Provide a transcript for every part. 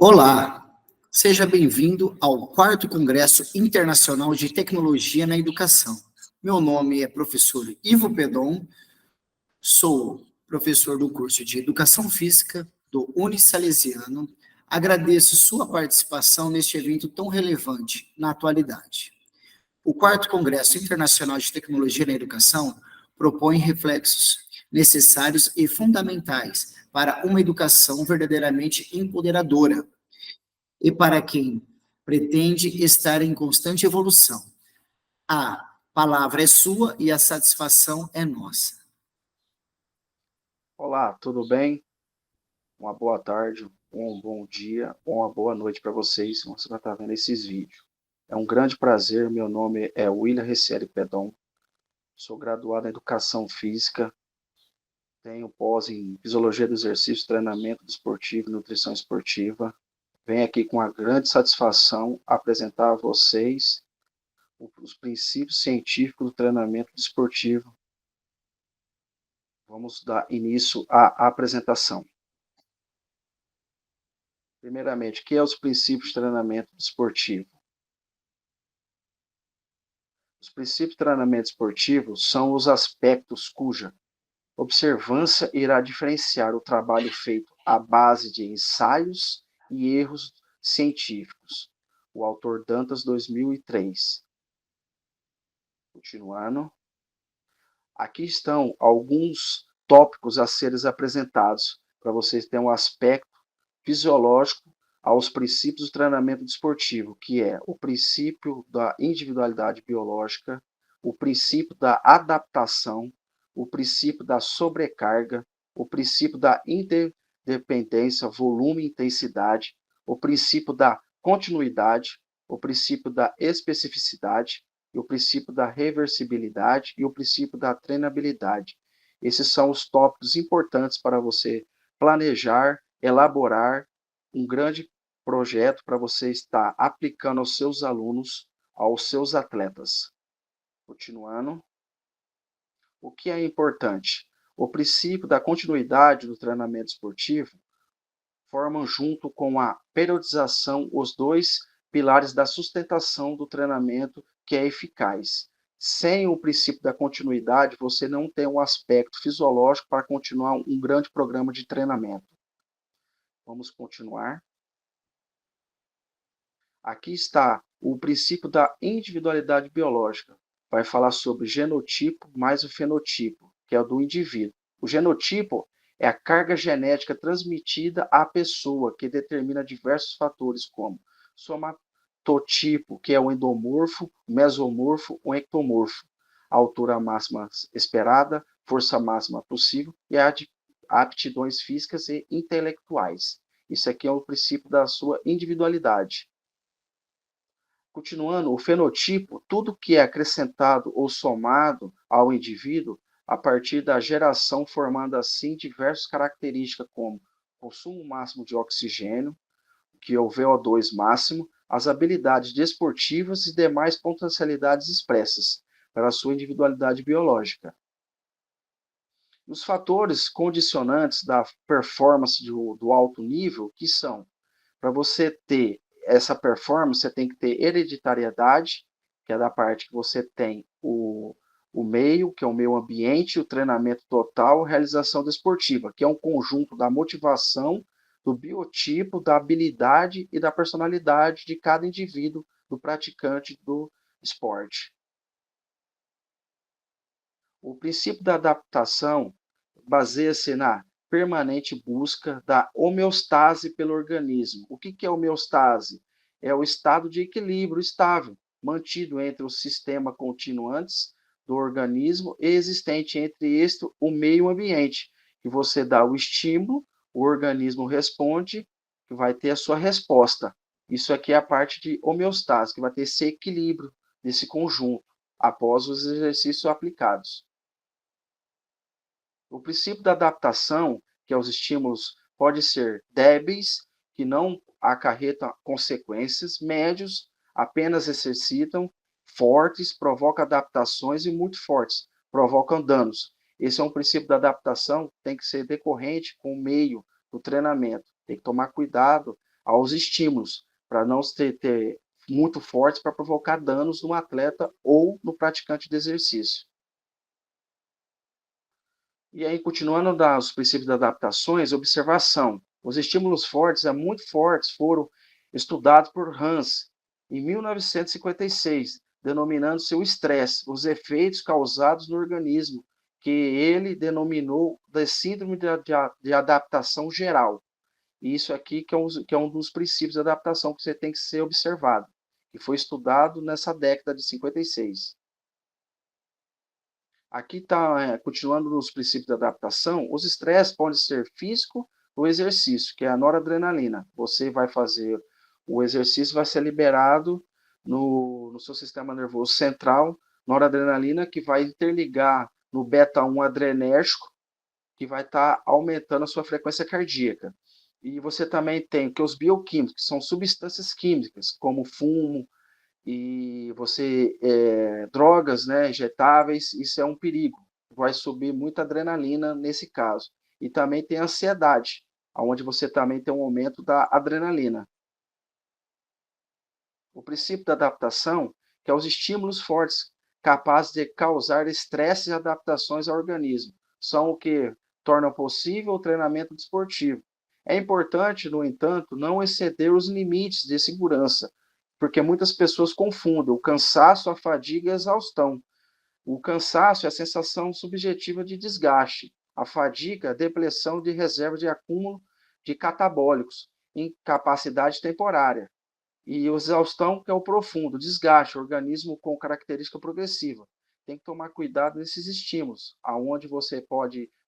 Olá, seja bem-vindo ao quarto Congresso Internacional de Tecnologia na Educação. Meu nome é professor Ivo Pedon, sou professor do curso de Educação Física do Unisalesiano. Agradeço sua participação neste evento tão relevante na atualidade. O quarto Congresso Internacional de Tecnologia na Educação propõe reflexos necessários e fundamentais para uma educação verdadeiramente empoderadora e para quem pretende estar em constante evolução. A palavra é sua e a satisfação é nossa. Olá, tudo bem? Uma boa tarde, um bom dia ou uma boa noite para vocês, se você vai estar vendo esses vídeos. É um grande prazer, meu nome é William Ricieri Pedon, sou graduado em Educação Física, tenho pós em Fisiologia do Exercício, Treinamento Desportivo e Nutrição Esportiva. Venho aqui com uma grande satisfação apresentar a vocês os princípios científicos do treinamento desportivo. Vamos dar início à apresentação. Primeiramente, o que é os princípios de treinamento desportivo? Os princípios de treinamento esportivo são os aspectos cuja observância irá diferenciar o trabalho feito à base de ensaios e erros científicos. O autor Dantas, 2003. Continuando. Aqui estão alguns tópicos a serem apresentados para vocês terem um aspecto fisiológico aos princípios do treinamento desportivo, que é o princípio da individualidade biológica, o princípio da adaptação, o princípio da sobrecarga, o princípio da interdependência, volume e intensidade, o princípio da continuidade, o princípio da especificidade, e o princípio da reversibilidade e o princípio da treinabilidade. Esses são os tópicos importantes para você planejar, elaborar um grande projeto para você estar aplicando aos seus alunos, aos seus atletas. Continuando. O que é importante? O princípio da continuidade do treinamento esportivo formam junto com a periodização os dois pilares da sustentação do treinamento que é eficaz. Sem o princípio da continuidade, você não tem um aspecto fisiológico para continuar um grande programa de treinamento. Vamos continuar. Aqui está o princípio da individualidade biológica. Vai falar sobre genotipo mais o fenotipo, que é o do indivíduo. O genotipo é a carga genética transmitida à pessoa, que determina diversos fatores, como somatotipo, que é o endomorfo, o mesomorfo, o ectomorfo, a altura máxima esperada, força máxima possível e aptidões físicas e intelectuais. Isso aqui é o princípio da sua individualidade. Continuando, o fenotipo, tudo que é acrescentado ou somado ao indivíduo a partir da geração, formando assim diversas características como consumo máximo de oxigênio, que é o VO2 máximo, as habilidades desportivas e demais potencialidades expressas para a sua individualidade biológica. Os fatores condicionantes da performance do alto nível, que são, para você ter essa performance, você tem que ter hereditariedade, que é da parte que você tem o meio, que é o meio ambiente, o treinamento total, realização desportiva, que é um conjunto da motivação, do biotipo, da habilidade e da personalidade de cada indivíduo, do praticante do esporte. O princípio da adaptação baseia-se na permanente busca da homeostase pelo organismo. O que é homeostase? É o estado de equilíbrio estável, mantido entre o sistema continuantes do organismo e existente entre este o meio ambiente, que você dá o estímulo, o organismo responde, que vai ter a sua resposta. Isso aqui é a parte de homeostase, que vai ter esse equilíbrio desse conjunto após os exercícios aplicados. O princípio da adaptação, que é os estímulos, pode ser débeis, que não acarretam consequências, médios, apenas exercitam, fortes, provocam adaptações e muito fortes, provocam danos. Esse é um princípio da adaptação que tem que ser decorrente com o meio do treinamento. Tem que tomar cuidado aos estímulos, para não ter muito fortes para provocar danos no atleta ou no praticante de exercício. E aí, continuando os princípios das adaptações, observação. Os estímulos fortes, muito fortes, foram estudados por Hans em 1956, denominando-se o estresse, os efeitos causados no organismo, que ele denominou de síndrome de adaptação geral. E isso aqui que é um dos princípios de adaptação que você tem que ser observado, que foi estudado nessa década de 56. Aqui está, continuando nos princípios da adaptação, os estresses podem ser físico ou exercício, que é a noradrenalina. Você vai fazer o exercício, vai ser liberado no seu sistema nervoso central, noradrenalina, que vai interligar no beta-1 adrenérgico, que vai estar aumentando a sua frequência cardíaca. E você também tem que os bioquímicos, que são substâncias químicas, como fumo, e drogas, né, injetáveis, isso é um perigo. Vai subir muita adrenalina nesse caso. E também tem a ansiedade, onde você também tem um aumento da adrenalina. O princípio da adaptação, que é os estímulos fortes, capazes de causar estresse e adaptações ao organismo, são o que tornam possível o treinamento desportivo. É importante, no entanto, não exceder os limites de segurança, porque muitas pessoas confundem o cansaço, a fadiga e a exaustão. O cansaço é a sensação subjetiva de desgaste. A fadiga, a depressão de reserva de acúmulo de catabólicos, incapacidade temporária. E a exaustão, que é o profundo desgaste, organismo com característica progressiva. Tem que tomar cuidado nesses estímulos, aonde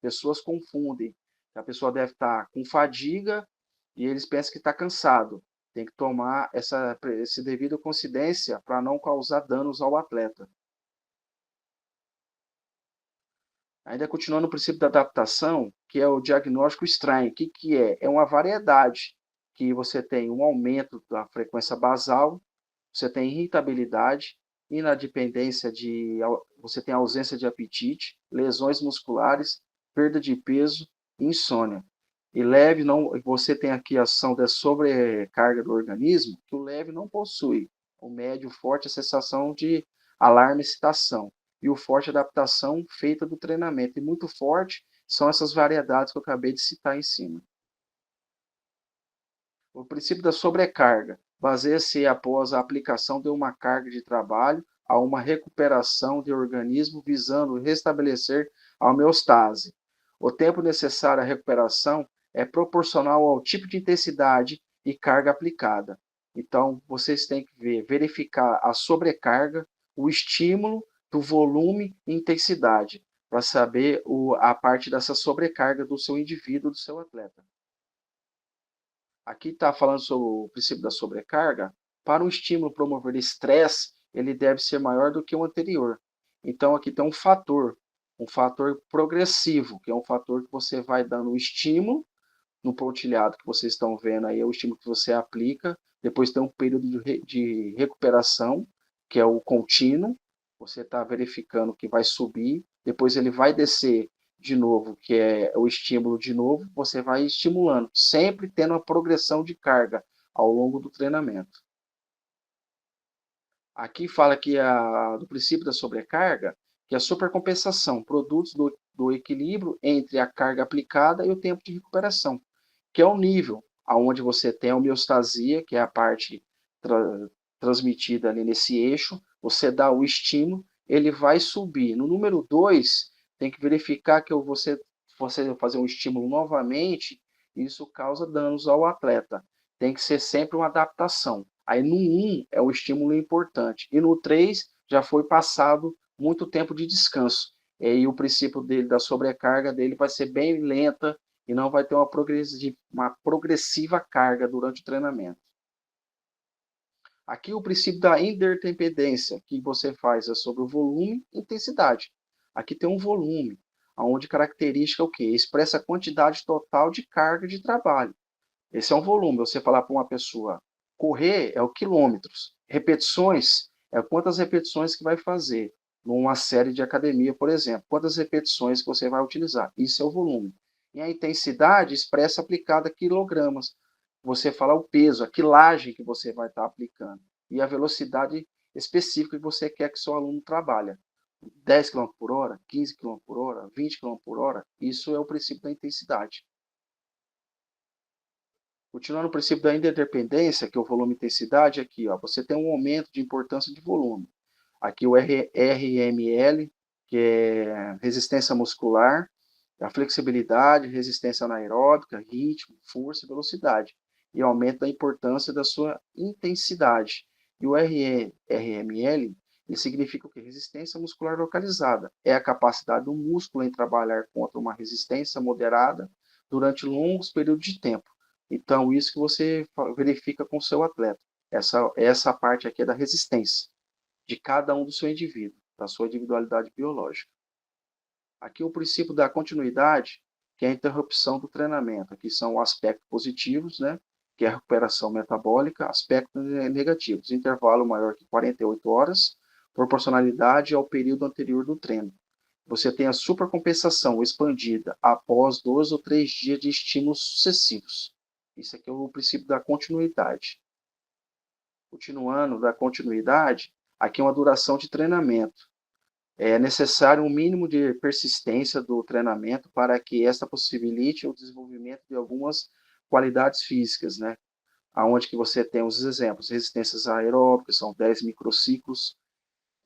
pessoas confundem. A pessoa deve estar com fadiga e eles pensam que está cansado. Tem que tomar esse devido consciência para não causar danos ao atleta. Ainda continuando o princípio da adaptação, que é o diagnóstico estranho. O que é? É uma variedade que você tem um aumento da frequência basal, você tem irritabilidade, inadipendência você tem ausência de apetite, lesões musculares, perda de peso, insônia. E leve você tem aqui a ação da sobrecarga do organismo, que o leve não possui. O médio forte a sensação de alarme e excitação. E o forte adaptação feita do treinamento. E muito forte são essas variedades que eu acabei de citar em cima. O princípio da sobrecarga baseia-se após a aplicação de uma carga de trabalho a uma recuperação de organismo visando restabelecer a homeostase. O tempo necessário à recuperação é proporcional ao tipo de intensidade e carga aplicada. Então, vocês têm que verificar a sobrecarga, o estímulo do volume e intensidade, para saber a parte dessa sobrecarga do seu indivíduo, do seu atleta. Aqui está falando sobre o princípio da sobrecarga. Para um estímulo promover estresse, ele deve ser maior do que o anterior. Então, aqui tem um fator progressivo, que é um fator que você vai dando um estímulo, no pontilhado que vocês estão vendo aí, é o estímulo que você aplica, depois tem um período de recuperação, que é o contínuo, você está verificando que vai subir, depois ele vai descer de novo, que é o estímulo de novo, você vai estimulando, sempre tendo uma progressão de carga ao longo do treinamento. Aqui fala que do princípio da sobrecarga, que é a supercompensação, produtos do equilíbrio entre a carga aplicada e o tempo de recuperação, que é o nível onde você tem a homeostasia, que é a parte transmitida ali nesse eixo, você dá o estímulo, ele vai subir. No número 2, tem que verificar que você fazer um estímulo novamente, isso causa danos ao atleta. Tem que ser sempre uma adaptação. Aí no 1 é o estímulo importante. E no 3 já foi passado muito tempo de descanso. E o princípio da sobrecarga dele vai ser bem lenta e não vai ter uma progressiva carga durante o treinamento. Aqui o princípio da interdependência, que você faz é sobre o volume e intensidade. Aqui tem um volume, onde característica é o quê? Expressa a quantidade total de carga de trabalho. Esse é um volume. Você falar para uma pessoa, correr é o quilômetros. Repetições é quantas repetições que vai fazer numa série de academia, por exemplo. Quantas repetições que você vai utilizar. Isso é o volume. E a intensidade expressa aplicada a quilogramas. você fala o peso, a quilagem que você vai estar aplicando e a velocidade específica que você quer que seu aluno trabalhe. 10 km por hora, 15 km por hora, 20 km por hora, isso é o princípio da intensidade. Continuando o princípio da interdependência, que é o volume e intensidade, aqui, ó, você tem um aumento de importância de volume. Aqui o RML, que é resistência muscular, a flexibilidade, resistência anaeróbica, ritmo, força e velocidade. E aumento da importância da sua intensidade. E o RML, ele significa o quê? Resistência muscular localizada. É a capacidade do músculo em trabalhar contra uma resistência moderada durante longos períodos de tempo. Então, isso que você verifica com o seu atleta. Essa parte aqui é da resistência de cada um do seu indivíduo, da sua individualidade biológica. Aqui o princípio da continuidade, que é a interrupção do treinamento. Aqui são aspectos positivos, né? Que é a recuperação metabólica, aspectos negativos, intervalo maior que 48 horas, proporcionalidade ao período anterior do treino. Você tem a supercompensação expandida após 2 ou 3 dias de estímulos sucessivos. Isso aqui é o princípio da continuidade. Continuando da continuidade, aqui é uma duração de treinamento. É necessário um mínimo de persistência do treinamento para que esta possibilite o desenvolvimento de algumas qualidades físicas, né? Aonde que você tem os exemplos, resistências aeróbicas são 10 microciclos,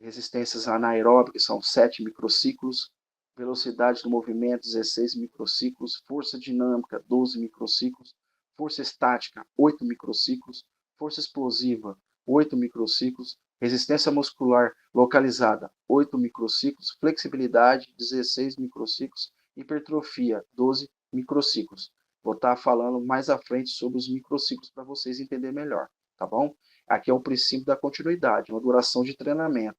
resistências anaeróbicas são 7 microciclos, velocidade do movimento 16 microciclos, força dinâmica 12 microciclos, força estática 8 microciclos, força explosiva 8 microciclos, resistência muscular localizada 8 microciclos, flexibilidade 16 microciclos, hipertrofia 12 microciclos. Vou estar falando mais à frente sobre os microciclos para vocês entenderem melhor, tá bom? Aqui é o princípio da continuidade, uma duração de treinamento.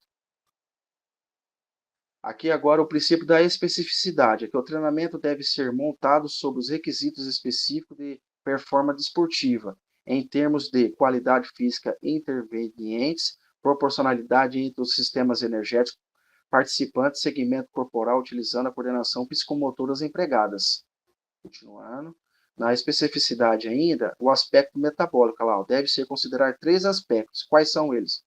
Aqui agora o princípio da especificidade, é que o treinamento deve ser montado sobre os requisitos específicos de performance esportiva, em termos de qualidade física intervenientes, proporcionalidade entre os sistemas energéticos participantes, segmento corporal, utilizando a coordenação psicomotoras empregadas. Continuando. Na especificidade ainda, o aspecto metabólico, lá, deve ser considerar 3 aspectos. Quais são eles?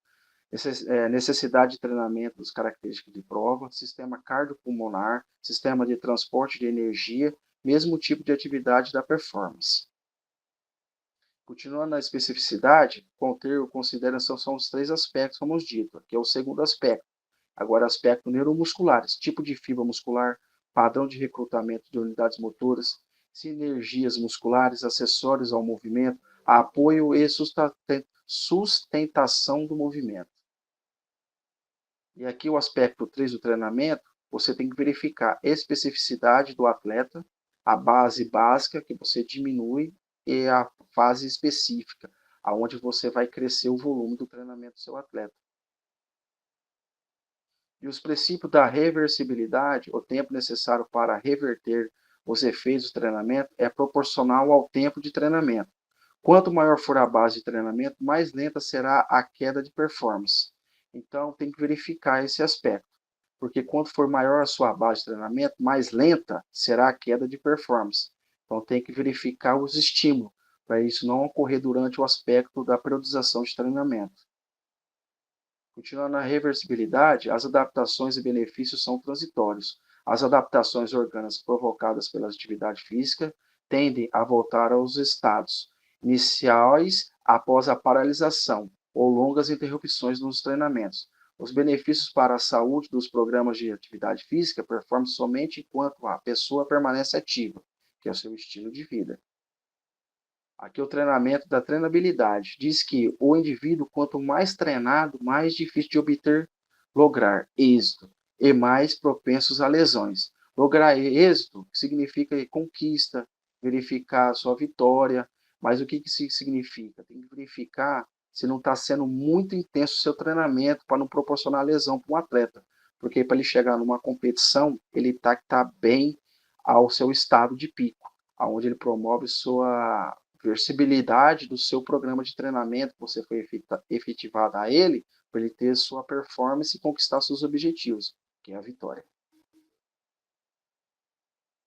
Necessidade de treinamento das características de prova, sistema cardiopulmonar, sistema de transporte de energia, mesmo tipo de atividade da performance. Continuando na especificidade, consideração são os 3 aspectos, como dito, que é o segundo aspecto. Agora, aspecto neuromusculares, tipo de fibra muscular, padrão de recrutamento de unidades motoras, sinergias musculares, acessórios ao movimento, apoio e sustentação do movimento. E aqui o aspecto 3 do treinamento, você tem que verificar a especificidade do atleta, a base básica que você diminui e a fase específica, aonde você vai crescer o volume do treinamento do seu atleta. E os princípios da reversibilidade, o tempo necessário para reverter os efeitos do treinamento, é proporcional ao tempo de treinamento. Quanto maior for a base de treinamento, mais lenta será a queda de performance. Então, tem que verificar esse aspecto, porque quanto for maior a sua base de treinamento, mais lenta será a queda de performance. Então, tem que verificar os estímulos, para isso não ocorrer durante o aspecto da periodização de treinamento. Continuando na reversibilidade, as adaptações e benefícios são transitórios. As adaptações orgânicas provocadas pela atividade física tendem a voltar aos estados iniciais após a paralisação ou longas interrupções nos treinamentos. Os benefícios para a saúde dos programas de atividade física performam somente enquanto a pessoa permanece ativa, que é o seu estilo de vida. Aqui é o treinamento da treinabilidade. Diz que o indivíduo, quanto mais treinado, mais difícil de lograr êxito e mais propensos a lesões. Lograr êxito significa conquista, verificar a sua vitória, mas o que isso significa? Tem que verificar se não está sendo muito intenso o seu treinamento para não proporcionar lesão para um atleta. Porque para ele chegar numa competição, ele está que tá bem ao seu estado de pico, aonde ele promove sua reversibilidade do seu programa de treinamento que você foi efetivado a ele, para ele ter sua performance e conquistar seus objetivos, que é a vitória.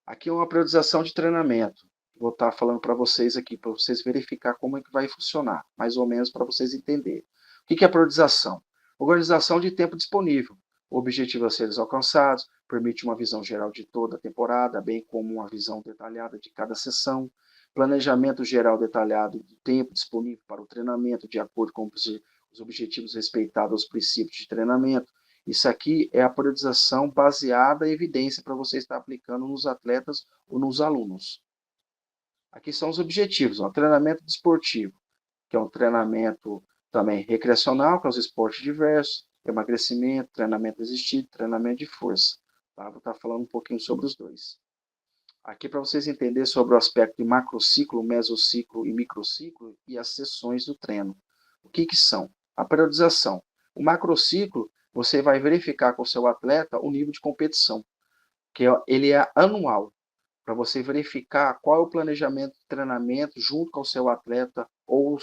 Aqui é uma periodização de treinamento. vou estar falando para vocês aqui, para vocês verificar como é que vai funcionar, mais ou menos para vocês entenderem. O que é a priorização? Organização de tempo disponível. O objetivo a ser alcançados, permite uma visão geral de toda a temporada, bem como uma visão detalhada de cada sessão, planejamento geral detalhado do tempo disponível para o treinamento, de acordo com os objetivos respeitados aos princípios de treinamento. Isso aqui é a priorização baseada em evidência para você estar aplicando nos atletas ou nos alunos. Aqui são os objetivos, ó, treinamento desportivo, que é um treinamento também recreacional, que é os esportes diversos, emagrecimento, treinamento resistido, treinamento de força. Tá? Vou estar falando um pouquinho sobre os dois. Aqui para vocês entenderem sobre o aspecto de macrociclo, mesociclo e microciclo e as sessões do treino. O que são? A periodização. O macrociclo, você vai verificar com o seu atleta o nível de competição, que ele é anual, para você verificar qual é o planejamento de treinamento junto com o seu atleta ou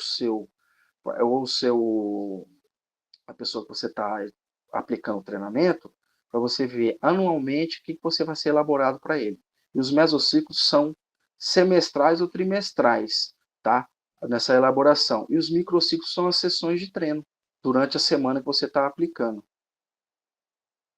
a pessoa que você está aplicando o treinamento, para você ver anualmente o que você vai ser elaborado para ele. E os mesociclos são semestrais ou trimestrais, tá? Nessa elaboração. E os microciclos são as sessões de treino durante a semana que você está aplicando.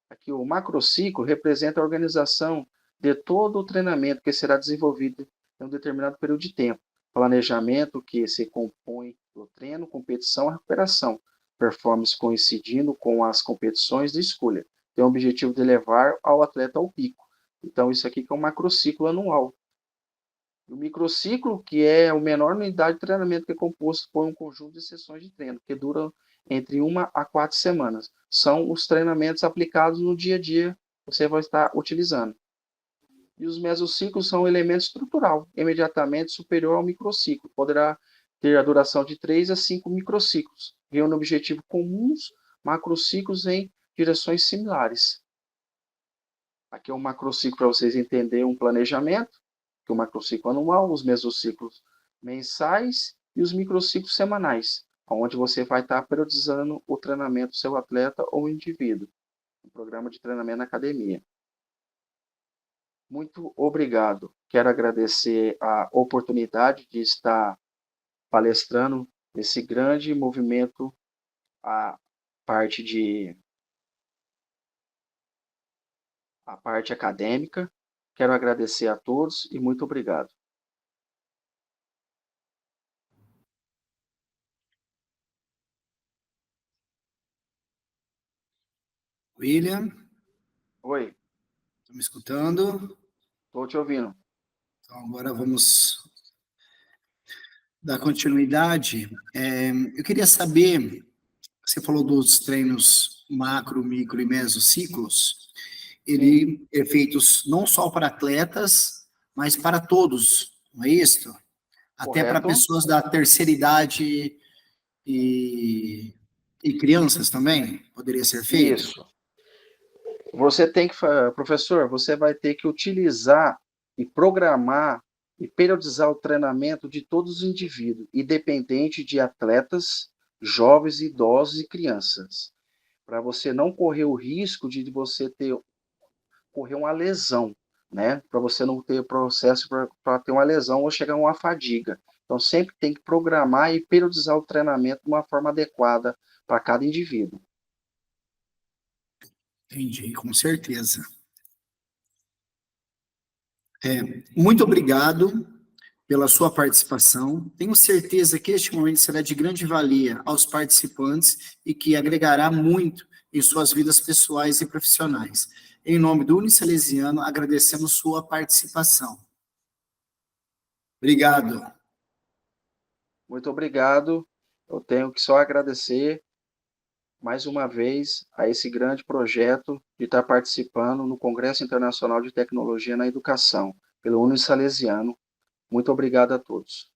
Aqui o macrociclo representa a organização de todo o treinamento que será desenvolvido em um determinado período de tempo. Planejamento que se compõe do treino, competição e recuperação. Performance coincidindo com as competições de escolha. Tem o objetivo de levar ao atleta ao pico. Então, isso aqui que é um macrociclo anual. O microciclo, que é a menor unidade de treinamento, que é composto por um conjunto de sessões de treino, que duram entre 1 a 4 semanas. São os treinamentos aplicados no dia a dia que você vai estar utilizando. E os mesociclos são um elemento estrutural, imediatamente superior ao microciclo. Poderá ter a duração de 3 a 5 microciclos, reúne objetivos comuns, macrociclos em direções similares. Aqui é um macrociclo para vocês entenderem um planejamento, que é o macrociclo anual, os mesociclos mensais e os microciclos semanais, onde você vai estar periodizando o treinamento do seu atleta ou indivíduo, um programa de treinamento na academia. Muito obrigado. Quero agradecer a oportunidade de estar palestrando esse grande movimento, a parte acadêmica. Quero agradecer a todos e muito obrigado. William, Oi, está me escutando? estou te ouvindo. Então, agora vamos dar continuidade. Eu queria saber, você falou dos treinos macro, micro e mesociclos, ele é feitos não só para atletas, mas para todos, não é isso? Até para Correto? pessoas da terceira idade e crianças também, poderia ser feito? Isso. Você tem que, professor, você vai ter que utilizar e programar e periodizar o treinamento de todos os indivíduos, independente de atletas, jovens, idosos e crianças, para você não correr o risco de você correr uma lesão, né? Para você não ter processo para ter uma lesão ou chegar a uma fadiga. Então, sempre tem que programar e periodizar o treinamento de uma forma adequada para cada indivíduo. Entendi, com certeza. Muito obrigado pela sua participação. Tenho certeza que este momento será de grande valia aos participantes e que agregará muito em suas vidas pessoais e profissionais. Em nome do Unisalesiano, agradecemos sua participação. Obrigado. Muito obrigado. Eu tenho que só agradecer mais uma vez a esse grande projeto de estar participando no Congresso Internacional de Tecnologia na Educação, pelo Unisalesiano. Muito obrigado a todos.